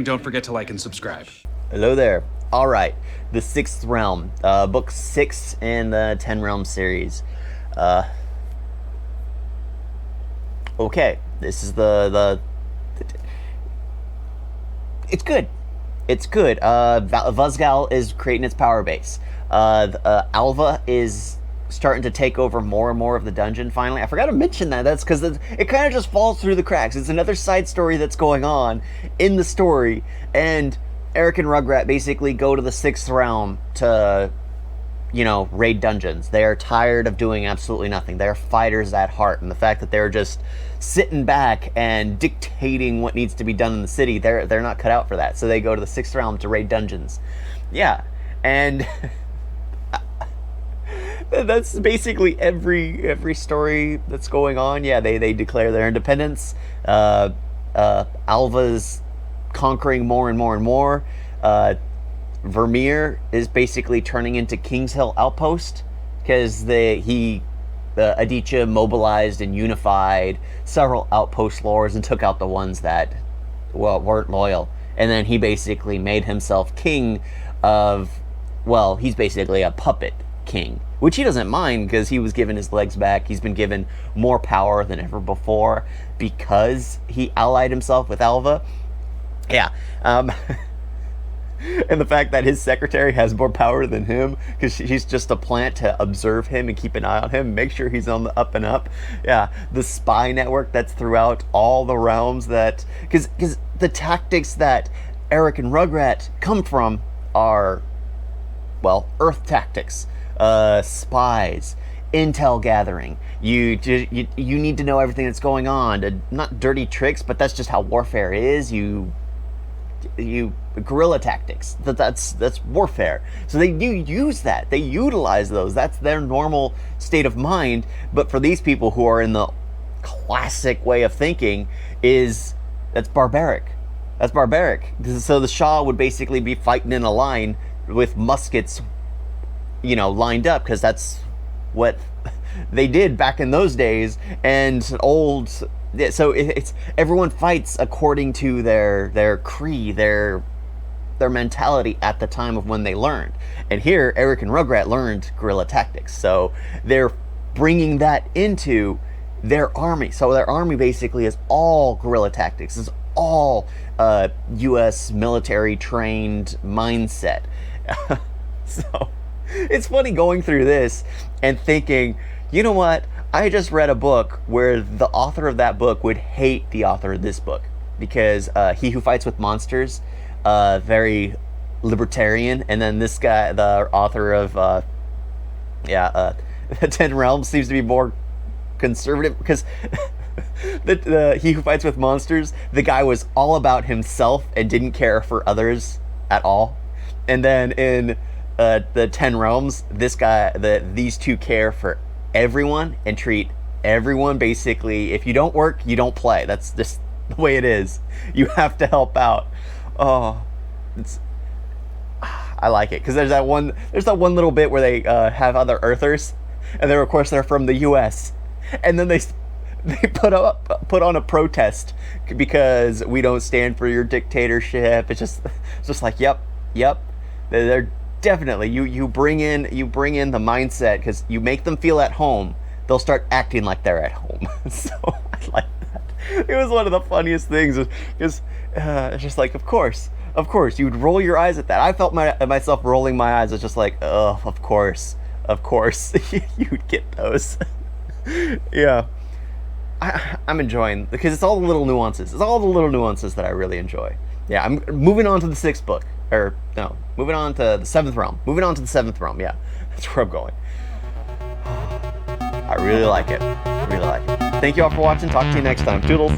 don't forget to like and subscribe. Hello there. All right, the Sixth Realm, book 6 in the 10 Realm series. Okay, this is the it's good. It's good. Vuzgal is creating its power base. Alva is starting to take over more and more of the dungeon finally. I forgot to mention that. That's because it kind of just falls through the cracks. It's another side story that's going on in the story, and Eric and Rugrat basically go to the Sixth Realm to, raid dungeons. They are tired of doing absolutely nothing. They're fighters at heart, and the fact that they're just sitting back and dictating what needs to be done in the city, they're not cut out for that. So they go to the Sixth Realm to raid dungeons. Yeah, and that's basically every story that's going on. Yeah, they declare their independence. Alva's conquering more and more and more. Vermeer is basically turning into Kings Hill Outpost because Aditya mobilized and unified several outpost lords and took out the ones that weren't loyal, and then he basically made himself king of, he's basically a puppet king, which he doesn't mind because he was given his legs back. He's been given more power than ever before because he allied himself with Alva. Yeah. And the fact that his secretary has more power than him because she's just a plant to observe him and keep an eye on him, make sure he's on the up and up. Yeah, the spy network that's throughout all the realms, that because the tactics that Eric and Rugrat come from are, Earth tactics, spies, intel gathering. You need to know everything that's going on. Not dirty tricks, but that's just how warfare is. You guerrilla tactics. That's warfare. So they do use that. They utilize those. That's their normal state of mind. But for these people who are in the classic way of thinking, that's barbaric. That's barbaric. So the Shah would basically be fighting in a line with muskets, lined up, because that's what they did back in those days. And so it's everyone fights according to their creed, their mentality at the time of when they learned. And here, Eric and Rugrat learned guerrilla tactics, so they're bringing that into their army. So their army basically is all guerrilla tactics. It's all U.S. military trained mindset. So it's funny going through this and thinking, you know what? I just read a book where the author of that book would hate the author of this book because He Who Fights with Monsters, very libertarian, and then this guy, the author of The 10 Realms, seems to be more conservative because He Who Fights with Monsters, the guy was all about himself and didn't care for others at all. And then in the 10 Realms, these two care for everyone and treat everyone basically. If you don't work, you don't play. That's just the way it is. You have to help out. Oh, I like it because there's that one little bit where they have other Earthers, and they're from the U.S. and then they put on a protest because we don't stand for your dictatorship. It's just like yep. They're definitely you bring in the mindset because you make them feel at home. They'll start acting like they're at home. So I like that. It was one of the funniest things because it's just like, of course, you'd roll your eyes at that. I felt myself rolling my eyes. It's just like, oh, of course, you'd get those. Yeah, I'm enjoying because it's all the little nuances. It's all the little nuances that I really enjoy. Yeah, I'm moving on to the 6th book. Moving on to the 7th realm. Yeah, that's where I'm going. I really like it. Thank you all for watching. Talk to you next time. Toodles.